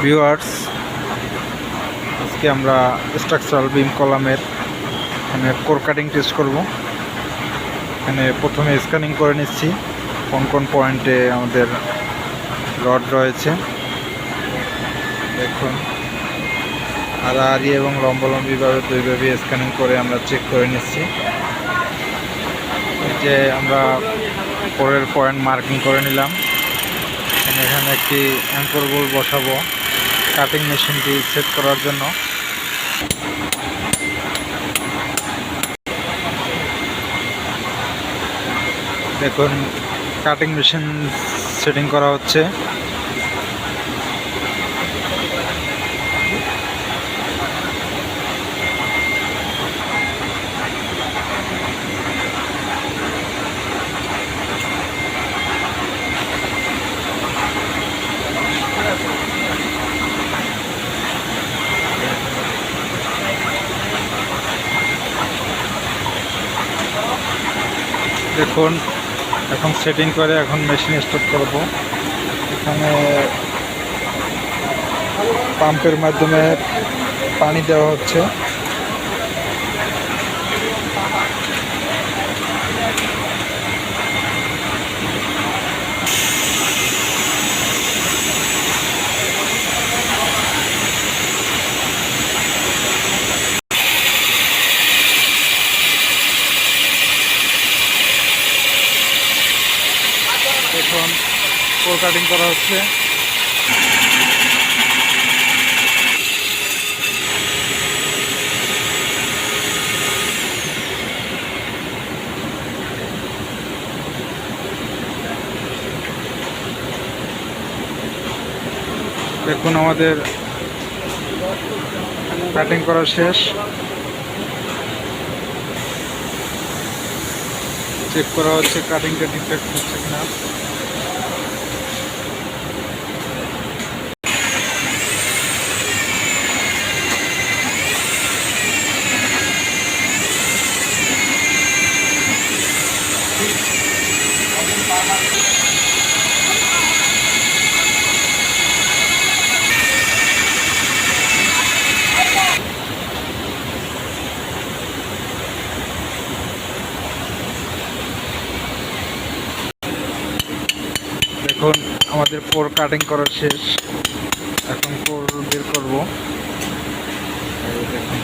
Viewers, আজকে আমরা structural বিম কলামের এখানে কোর কাটিং টেস্ট করব। এখানে প্রথমে স্ক্যানিং করে নিচ্ছি কোন কোন পয়েন্টে আমাদের রড রয়েছে। দেখুন, আড়াআড়ি এবং লম্বালম্বিভাবে দুইভাবে স্ক্যানিং করে আমরা চেক করে নিচ্ছি। এই যে আমরা কোরের পয়েন্ট মার্কিং করে নিলাম। এখানে একটি অ্যাঙ্কর বোল্ট বসাবো কাটিং মেশিনটি সেট করার জন্য। দেখুন, কাটিং মেশিন সেটিং করা হচ্ছে। দেখুন, এখন সেটিং করে এখন মেশিন স্টার্ট করব। এখানে পাম্পের মাধ্যমে পানি দেওয়া হচ্ছে। এখন কোর কাটিং করা হচ্ছে। দেখুন, আমাদের কাটিং করা শেষ। চেক করা হচ্ছে কাটিংটা ঠিকঠাক হচ্ছে কিনা। দেখুন, আমাদের কোর কাটিং করা শেষ। এখন কোর বের করবো। দেখুন,